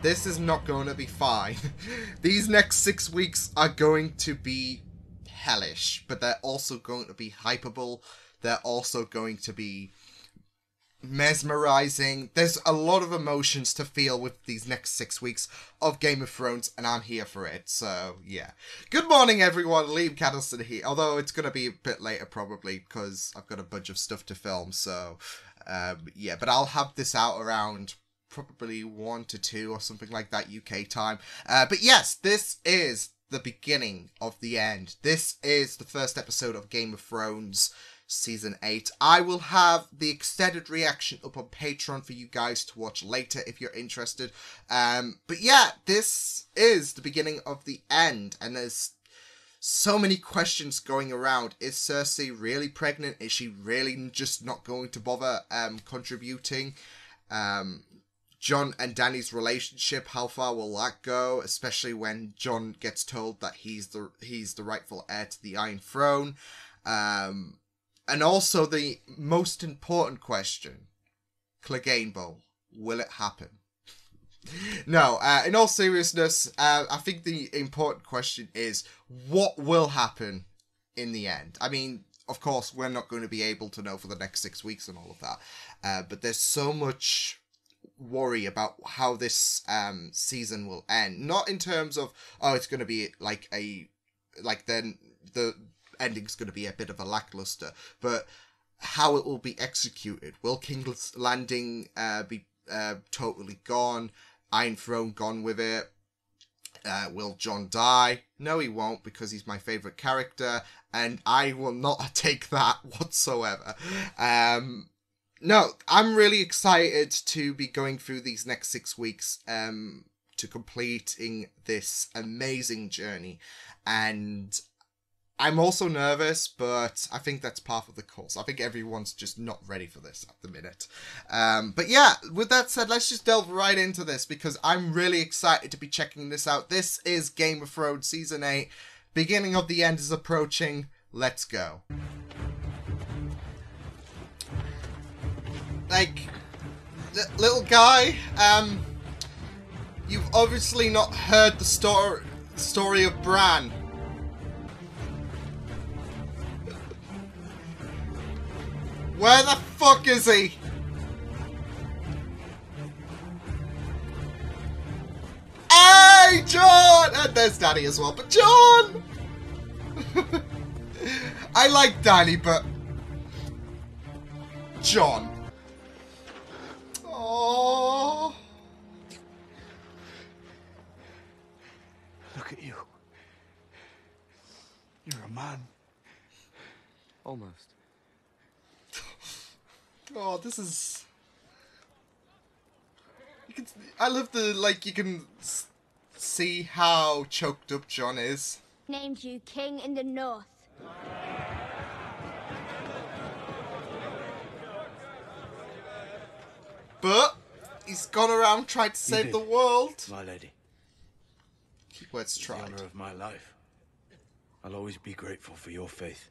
this is not going to be fine. These next 6 weeks are going to be hellish, but they're also going to be hypeable. They're also going to be mesmerizing. There's a lot of emotions to feel with these next 6 weeks of Game of Thrones, and I'm here for it. So yeah, good morning everyone. Liam Catterson here, although it's gonna be a bit later probably because I've got a bunch of stuff to film. So yeah, but I'll have this out around probably 1 to 2 or something like that UK time. But yes, this is the beginning of the end. This is the first episode of Game of Thrones Season 8. I will have the extended reaction up on Patreon for you guys to watch later if you're interested. But yeah, this is the beginning of the end, and there's so many questions going around. Is Cersei really pregnant? Is she really just not going to bother contributing? Jon and Dany's relationship, how far will that go? Especially when Jon gets told that he's the rightful heir to the Iron Throne. And also the most important question, Clegane Bowl, will it happen? No, in all seriousness, I think the important question is, what will happen in the end? I mean, of course, we're not going to be able to know for the next 6 weeks and all of that, but there's so much worry about how this season will end. Not in terms of, oh, it's going to be like then the ending's going to be a bit of a lackluster, but how it will be executed. Will King's Landing be totally gone? Iron Throne gone with it? Will Jon die? No, he won't, because he's my favourite character, and I will not take that whatsoever. No, I'm really excited to be going through these next 6 weeks to completing this amazing journey, and I'm also nervous, but I think that's part of the course. I think everyone's just not ready for this at the minute. But yeah, with that said, let's just delve right into this, because I'm really excited to be checking this out. This is Game of Thrones Season 8. Beginning of the end is approaching. Let's go. Like, little guy, you've obviously not heard the story of Bran. Where the fuck is he? Hey, Jon! And there's Dany as well, but Jon! I like Dany, but Jon. Oh. Look at you. You're a man. Almost. Oh, this is... I love the, like, you can see how choked up Jon is. Named you king in the north. But he's gone around trying to save the world. My lady. Keyword's tried. The honor of my life. I'll always be grateful for your faith.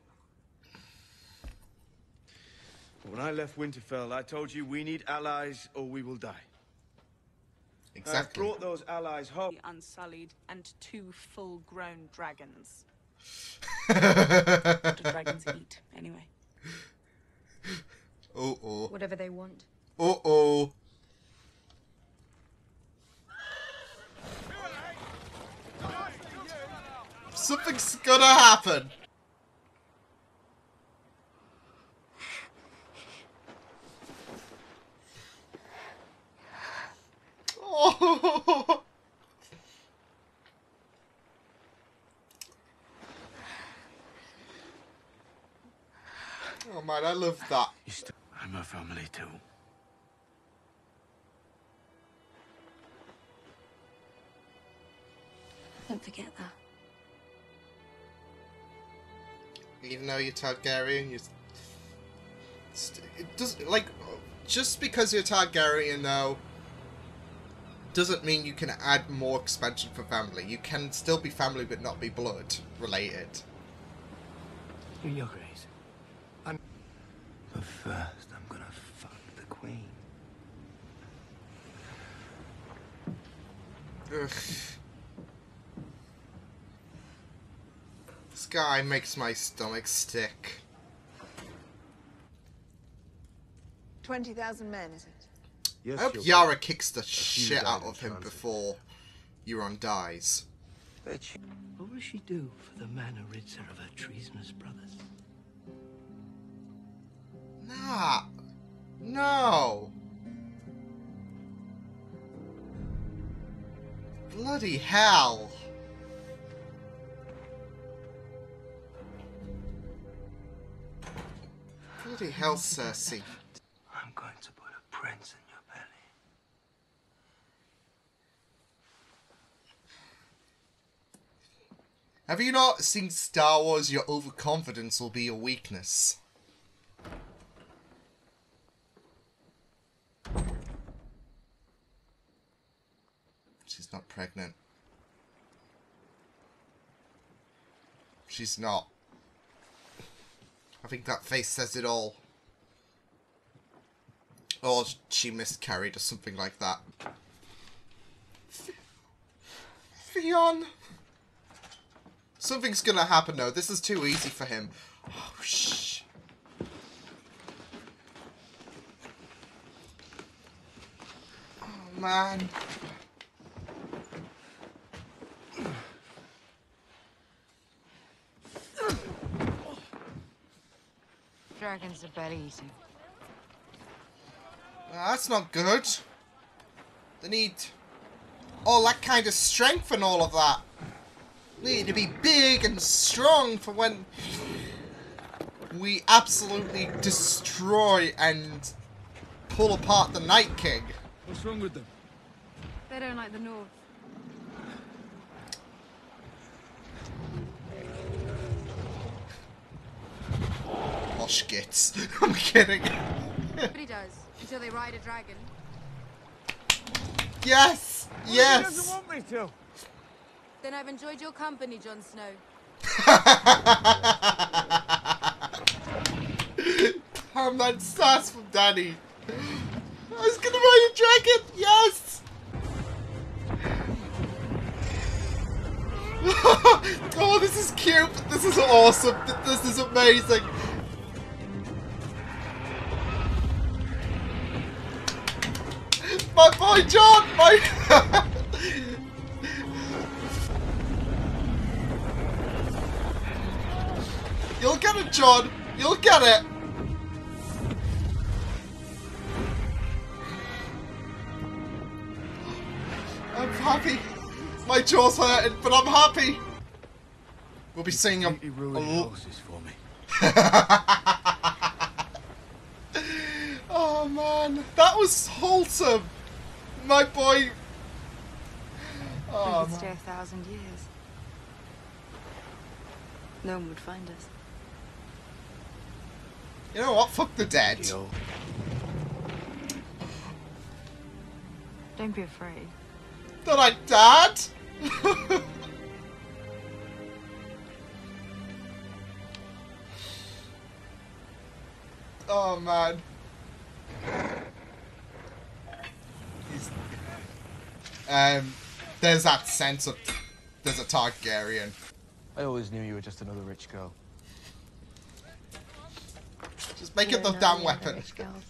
When I left Winterfell, I told you we need allies or we will die. Exactly. I brought those allies home. Unsullied and 2 full-grown dragons. What do dragons eat, anyway? Uh-oh. Whatever they want. Uh-oh. Something's gonna happen. Oh. Oh man, I love that. I'm a family too. Don't forget that. Even though you're Targaryen, it doesn't, like, just because you're Targaryen though doesn't mean you can add more expansion for family. You can still be family but not be blood related. Your Grace. But first, I'm gonna fuck the Queen. Ugh. This guy makes my stomach stick. 20,000 men, is it? Yes, I hope Your Yara Grace. kicks the few shit died out in of him transit. before Euron dies. What will she do for the man who rids her of her treasonous brothers? Nah. No. Bloody hell. Bloody hell, Cersei. I'm going to put a prince in your belly. Have you not seen Star Wars? Your overconfidence will be your weakness. She's not pregnant. She's not. I think that face says it all. Or she miscarried or something like that. Theon! Something's gonna happen though. This is too easy for him. Oh, shh. Oh, man. Dragons are bad eating. That's not good. They need all that kind of strength and all of that. They need to be big and strong for when we absolutely destroy and pull apart the Night King. What's wrong with them? They don't like the North. Oshkits. I'm kidding. Nobody does until they ride a dragon. Yes! He Yes! doesn't want me to. Then I've enjoyed your company, Jon Snow. Damn, that sass from Danny. I was gonna ride a dragon! Yes! Oh, this is cute. This is awesome. This is amazing. My boy John! My... You'll get it, John. You'll get it. I'm happy. My jaw's hurting, but I'm happy. We'll be seeing a... Completely ruined horses for me. Oh man, that was wholesome. My boy. We Oh, could stay man. 1,000 years. No one would find us. You know what? Fuck the dead. Yo. Don't be afraid. They're like, Dad? Oh man. There's that sense of there's a Targaryen. I always knew you were just another rich girl. Just make it the No, damn the weapon. Irish girls.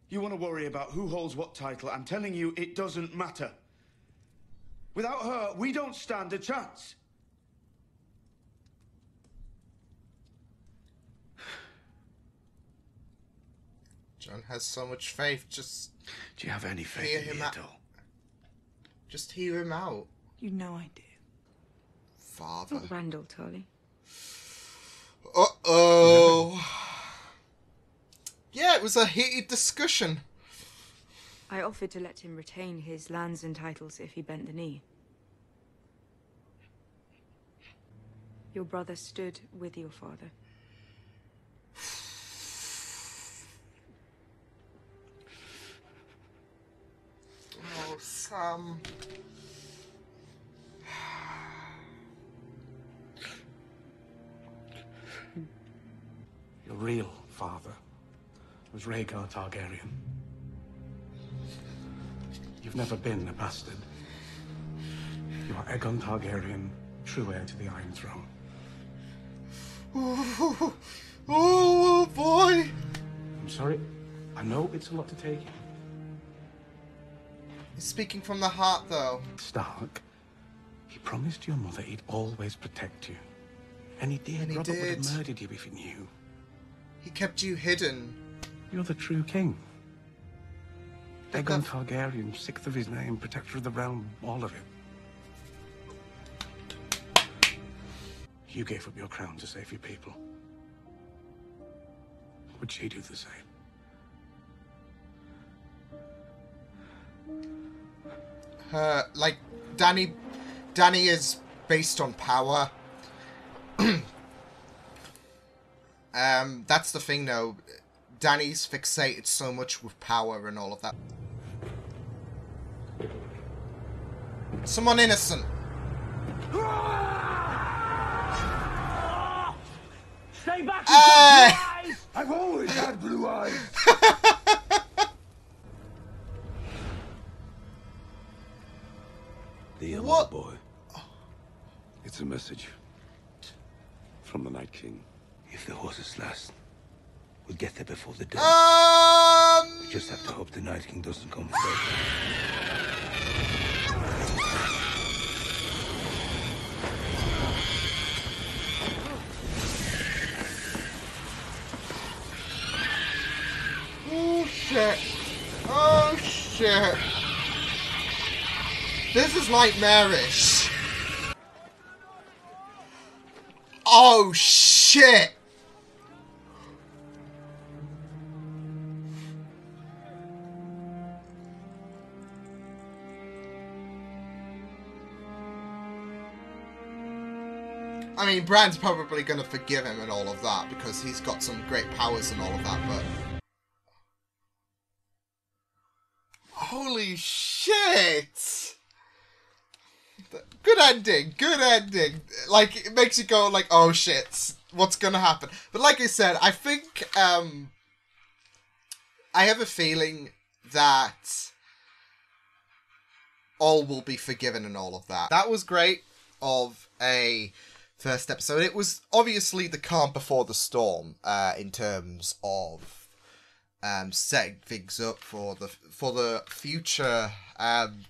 You want to worry about who holds what title? I'm telling you, it doesn't matter. Without her, we don't stand a chance. John has so much faith. Just Do you have any Hear faith in him me out. at all? Just hear him out, You know I do. Father. Not Randall, Tully. Uh-oh. Yeah, it was a heated discussion. I offered to let him retain his lands and titles if he bent the knee. Your brother stood with your father. Oh, Sam. You're real father was Rhaegar Targaryen. You've never been a bastard. You are Aegon Targaryen, true heir to the Iron Throne. Oh boy! I'm sorry. I know it's a lot to take in. He's speaking from the heart, though. Stark, he promised your mother he'd always protect you. And he did. And he Robert would did. have murdered you if he knew. He kept you hidden. You're the true king. But Aegon Targaryen, sixth of his name, protector of the realm, all of it. You gave up your crown to save your people. Would she do the same? Like, Dany is based on power. That's the thing, though. Dany's fixated so much with power and all of that. Someone innocent. Stay back, Hey! blue eyes! I've always had blue eyes. The yellow What? boy. It's a message from the Night King. If the horses last, we'll get there before the day. We just have to hope the Night King doesn't come first. Oh shit. Oh shit. This is nightmarish. Oh shit. I mean, Bran's probably going to forgive him and all of that because he's got some great powers and all of that, but... Holy shit! Good ending, good ending. Like, it makes you go like, oh shit, what's gonna happen? But like I said, I think, I have a feeling that all will be forgiven and all of that. That was great of a first episode. It was obviously the calm before the storm, in terms of setting things up for the future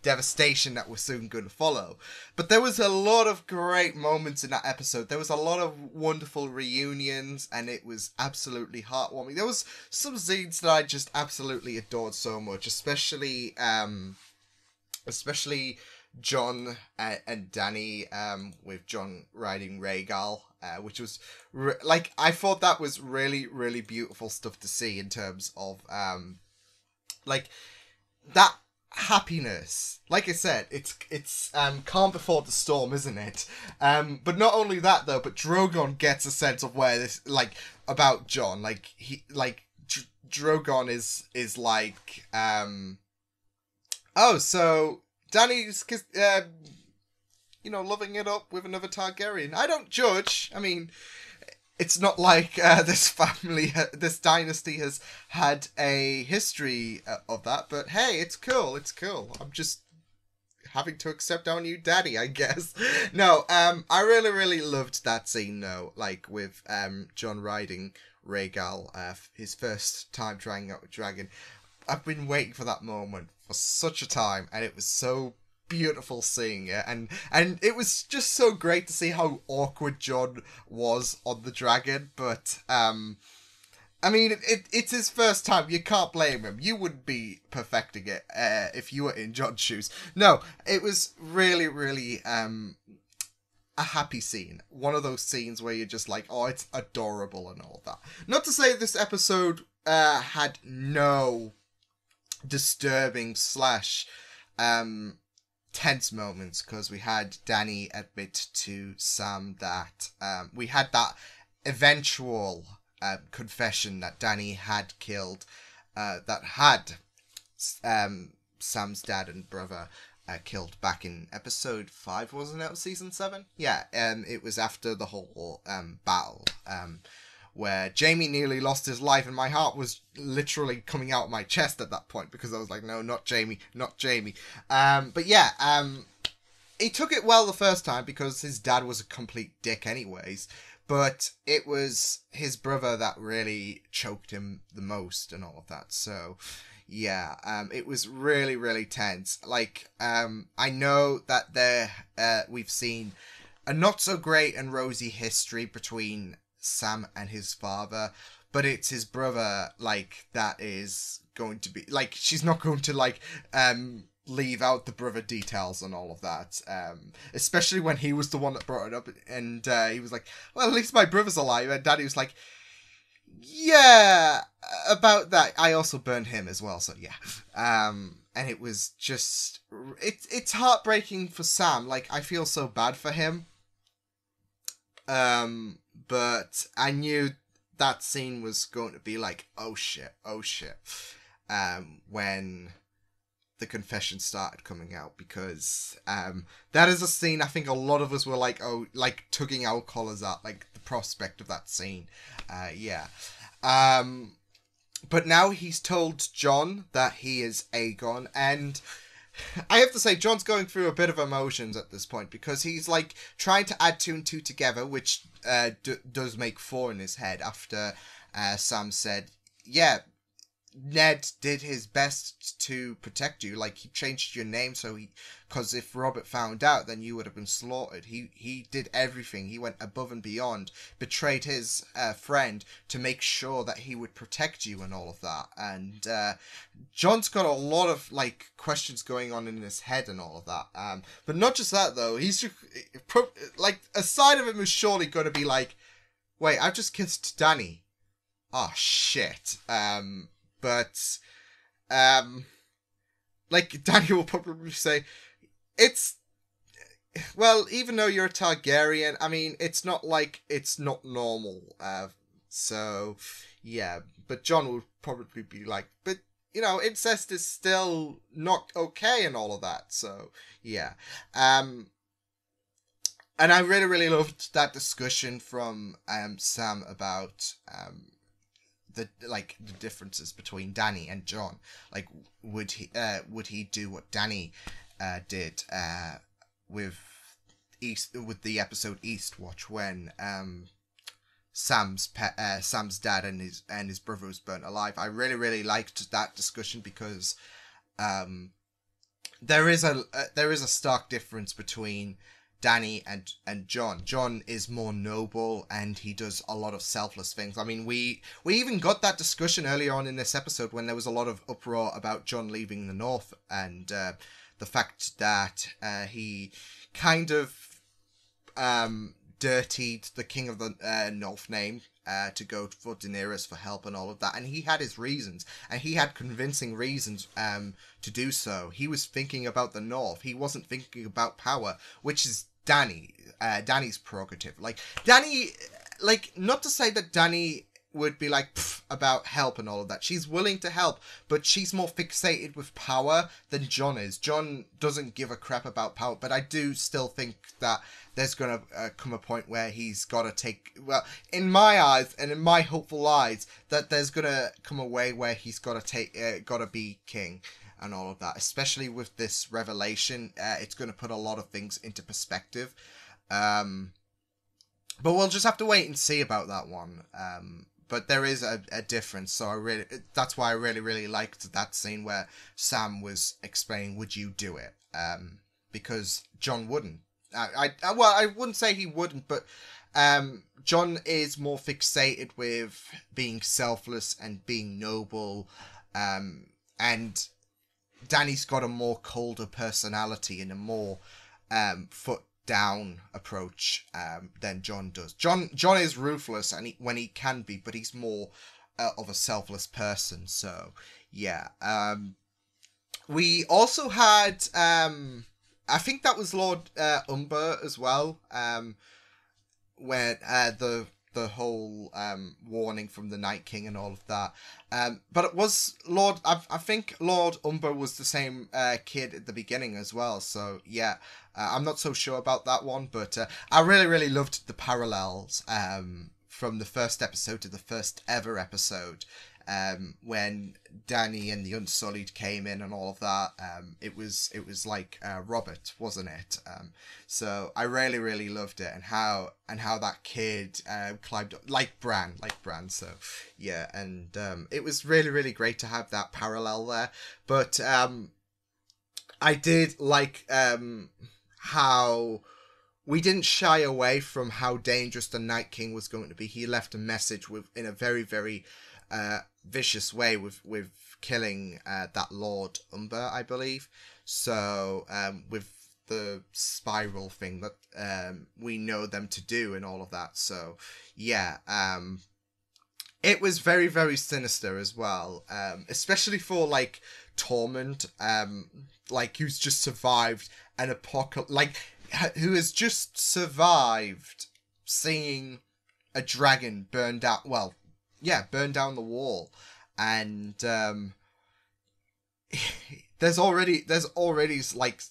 devastation that we're soon going to follow. But there was a lot of great moments in that episode. There was a lot of wonderful reunions, and it was absolutely heartwarming. There was some scenes that I just absolutely adored so much, especially Jon and Dany, with Jon riding Rhaegal, which was like, I thought that was really, really beautiful stuff to see in terms of like that happiness. Like I said, it's calm before the storm, isn't it? But not only that though, but Drogon gets a sense of where this, like, about Jon, like Drogon is like, oh, so Dany's, loving it up with another Targaryen. I don't judge. I mean, it's not like this family, this dynasty has had a history of that. But hey, it's cool. It's cool. I'm just having to accept our new daddy, I guess. No, I really, really loved that scene, though. Like, with Jon riding Rhaegal, his first time trying out a dragon. I've been waiting for that moment for such a time, and it was so beautiful seeing it, and it was just so great to see how awkward Jon was on the dragon. But I mean, it's his first time. You can't blame him. You wouldn't be perfecting it if you were in Jon's shoes. No, it was really, really a happy scene. One of those scenes where you're just like, oh, it's adorable and all that. Not to say this episode had no disturbing / tense moments, because we had Dany admit to Sam that we had that eventual confession that Dany had killed, that had Sam's dad and brother killed back in episode 5, wasn't it, of season 7? Yeah, it was after the whole battle, where Jaime nearly lost his life, and my heart was literally coming out of my chest at that point, because I was like, no, not Jaime, not Jaime. But yeah, he took it well the first time, because his dad was a complete dick anyways, but it was his brother that really choked him the most and all of that, so... Yeah, it was really, really tense. Like, I know that we've seen a not so great and rosy history between Sam and his father, but it's his brother, like, that is going to be, like, she's not going to, like, leave out the brother details and all of that, especially when he was the one that brought it up, and he was like, well, at least my brother's alive, and Daddy was like, yeah, about that. I also burned him as well, so yeah. And it was just... It's heartbreaking for Sam. Like, I feel so bad for him. But I knew that scene was going to be like, oh shit. When the confession started coming out, because that is a scene I think a lot of us were like, oh, like tugging our collars at, like the prospect of that scene. Yeah. But now he's told Jon that he is Aegon, and I have to say Jon's going through a bit of emotions at this point, because he's like trying to add 2 and 2 together, which does make 4 in his head after Sam said, yeah, Ned did his best to protect you. Like, he changed your name so because if Robert found out, then you would have been slaughtered. He did everything. He went above and beyond, betrayed his friend to make sure that he would protect you and all of that. And Jon's got a lot of like questions going on in his head and all of that. But not just that though. He's just, like, a side of him is surely going to be like, wait, I've just kissed Dany. Oh shit. But, like, Daniel will probably say, it's, well, even though you're a Targaryen, I mean, it's not like, it's not normal, so, yeah, but Jon will probably be like, but, you know, incest is still not okay and all of that, so, yeah, and I really, really loved that discussion from, Sam about, the differences between Dany and Jon. Like, would he do what Dany did with the episode Eastwatch, when Sam's dad and his brother was burnt alive. I really, really liked that discussion, because there is a stark difference between Dany and Jon. Jon is more noble, and he does a lot of selfless things. I mean, we even got that discussion earlier on in this episode when there was a lot of uproar about Jon leaving the North, and the fact that he kind of dirtied the King of the North name to go for Daenerys for help and all of that. And he had his reasons, and he had convincing reasons to do so. He was thinking about the North. He wasn't thinking about power, which is Dany's prerogative. Like, Dany, like, not to say that Dany would be like about help and all of that. She's willing to help, but she's more fixated with power than Jon is. Jon doesn't give a crap about power, but I do still think that there's going to come a point where he's got to take, well, in my eyes and in my hopeful eyes, that there's going to come a way where he's got to take, got to be king and all of that, especially with this revelation. It's going to put a lot of things into perspective. But we'll just have to wait and see about that one. But there is a difference, so that's why I really, really liked that scene where Sam was explaining, would you do it? Because Jon wouldn't. I wouldn't say he wouldn't, but Jon is more fixated with being selfless and being noble, and Dany's got a more colder personality and a more foot down approach than Jon does. Jon is ruthless and when he can be, but he's more of a selfless person. So yeah, we also had I think that was Lord Umber as well, when the whole warning from the Night King and all of that. But it was I think Lord Umber was the same kid at the beginning as well. So yeah, I'm not so sure about that one, but I really, really loved the parallels from the first episode to the first ever episode, when Dany and the Unsullied came in and all of that. It was like Robert, wasn't it? So I really loved it, and how that kid climbed up like Bran. So yeah, and it was really great to have that parallel there. But I did like how we didn't shy away from how dangerous the Night King was going to be. He left a message in a very vicious way with killing that Lord Umber, I believe. So with the spiral thing that we know them to do and all of that. So yeah, it was very sinister as well, especially for like Tormund, like who's just survived an apocalypse, like who has just survived seeing a dragon burn down. Well, yeah, burn down the wall, and there's already like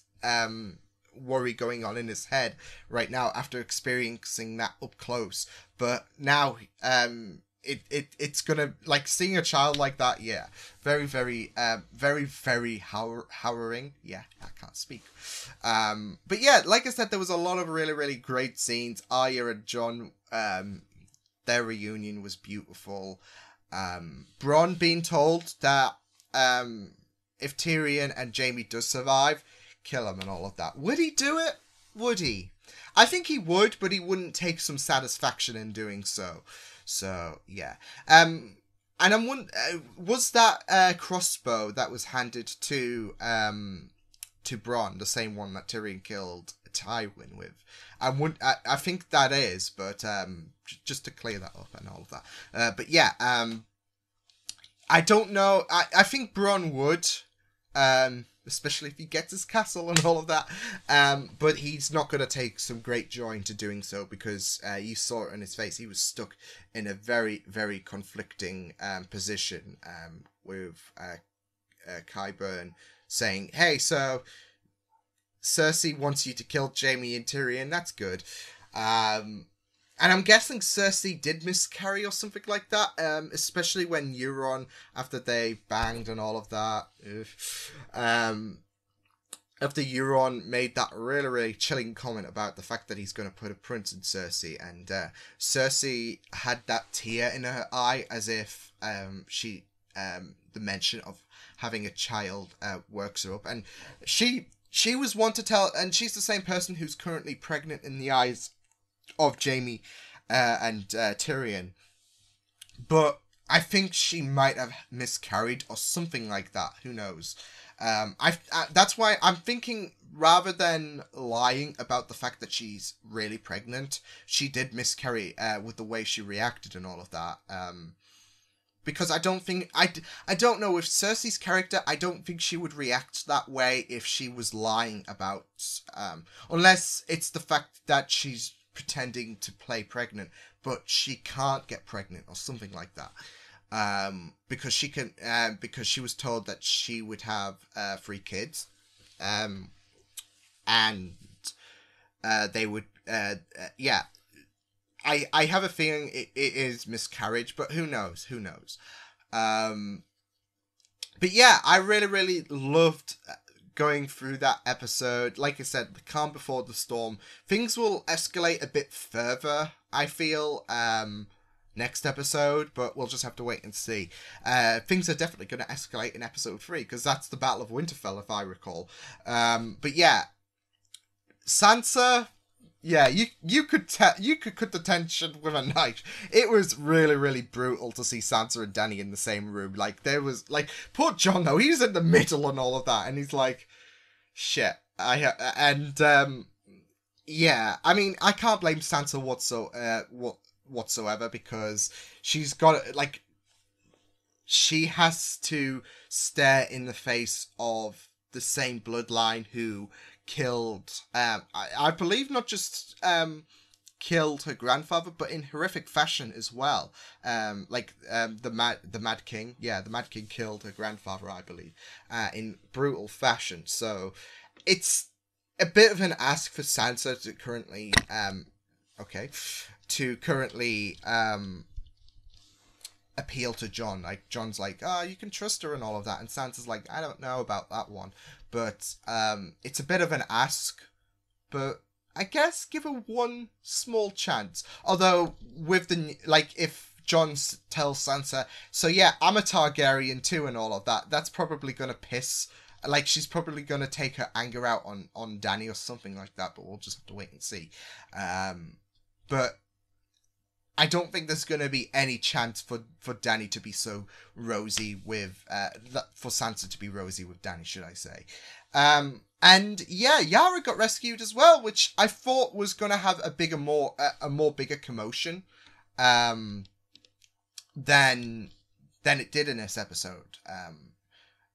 worry going on in his head right now after experiencing that up close. But now it's gonna, like, seeing a child like that, yeah, very harrowing. Yeah, I can't speak. But yeah, like I said, there was a lot of really great scenes. Arya and Jon, their reunion was beautiful. Bronn being told that if Tyrion and Jaime does survive, kill him and all of that. Would he do it? Would he? I think he would, but he wouldn't take some satisfaction in doing so. So yeah. And I'm wondering, was that crossbow that was handed to Bronn the same one that Tyrion killed Tywin with? I think that is, but just to clear that up and all of that. But yeah, I don't know. I think Bronn would, especially if he gets his castle and all of that. But he's not going to take some great joy into doing so, because you saw it in his face. He was stuck in a very conflicting position with Qyburn saying, "Hey, so Cersei wants you to kill Jaime and Tyrion. That's good." And I'm guessing Cersei did miscarry or something like that, especially when Euron, after they banged and all of that, after Euron made that really chilling comment about the fact that he's going to put a prince in Cersei, and Cersei had that tear in her eye as if the mention of having a child works her up, and she was one to tell, and she's the same person who's currently pregnant in the eyes of Jaime and Tyrion, but I think she might have miscarried or something like that. Who knows? That's why I'm thinking, rather than lying about the fact that she's really pregnant, she did miscarry with the way she reacted and all of that. Because I don't think I don't know, with Cersei's character, I don't think she would react that way if she was lying about unless it's the fact that she's pretending to play pregnant, but she can't get pregnant or something like that, because she can, because she was told that she would have 3 kids, and they would yeah, I have a feeling it is miscarriage, but who knows? But yeah, I really loved going through that episode. Like I said, the calm before the storm. Things will escalate a bit further, I feel, next episode, but we'll just have to wait and see. Things are definitely going to escalate in episode 3, because that's the Battle of Winterfell, if I recall. But yeah, Sansa, yeah, you could cut the tension with a knife. It was really brutal to see Sansa and Dany in the same room. Like, there was, like, poor Jon, though, he's in the middle and all of that, and he's like, shit. Yeah, I mean, I can't blame Sansa whatsoever, because she's got, like, she has to stare in the face of the same bloodline who killed, I believe, not just killed her grandfather, but in horrific fashion as well. The Mad King, yeah, the Mad King killed her grandfather, I believe, in brutal fashion. So it's a bit of an ask for Sansa to currently, to currently appeal to Jon. Like, Jon's like, oh, you can trust her and all of that, and Sansa's like, I don't know about that one. But it's a bit of an ask, but I guess give her one small chance. Although with the, like, if Jon tells Sansa, so yeah, I'm a Targaryen too and all of that, that's probably gonna piss, like, she's probably gonna take her anger out on Dany or something like that, but we'll just have to wait and see. But I don't think there's going to be any chance for Dany to be so rosy with, for Sansa to be rosy with Dany, should I say. And yeah, Yara got rescued as well, which I thought was going to have a bigger commotion, than it did in this episode.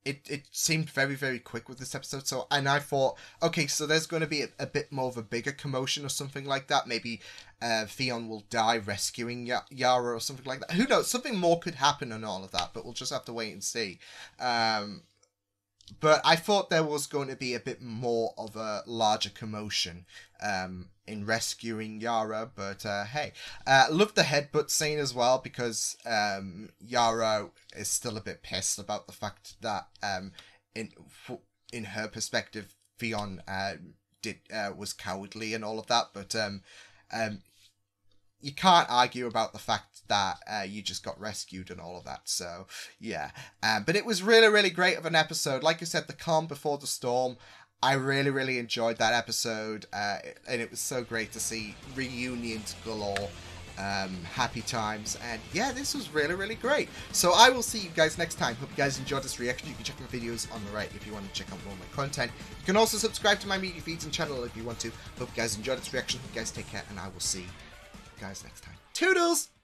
It seemed very, very quick with this episode. So, and I thought, okay, so there's going to be a bit more of a bigger commotion or something like that. Maybe Theon will die rescuing Yara or something like that. Who knows? Something more could happen and all of that, but we'll just have to wait and see. But I thought there was going to be a bit more of a larger commotion in rescuing Yara. But hey, love the headbutt scene as well, because Yara is still a bit pissed about the fact that in her perspective, Theon was cowardly and all of that. But you can't argue about the fact that you just got rescued and all of that. So, yeah. But it was really, really great of an episode. Like I said, the calm before the storm. I really, really enjoyed that episode. And it was so great to see reunions galore. Happy times. And yeah, this was really, really great. So I will see you guys next time. Hope you guys enjoyed this reaction. You can check my videos on the right if you want to check out more of my content. You can also subscribe to my media feeds and channel if you want to. Hope you guys enjoyed this reaction. Hope you guys take care, and I will see you guys next time. Toodles!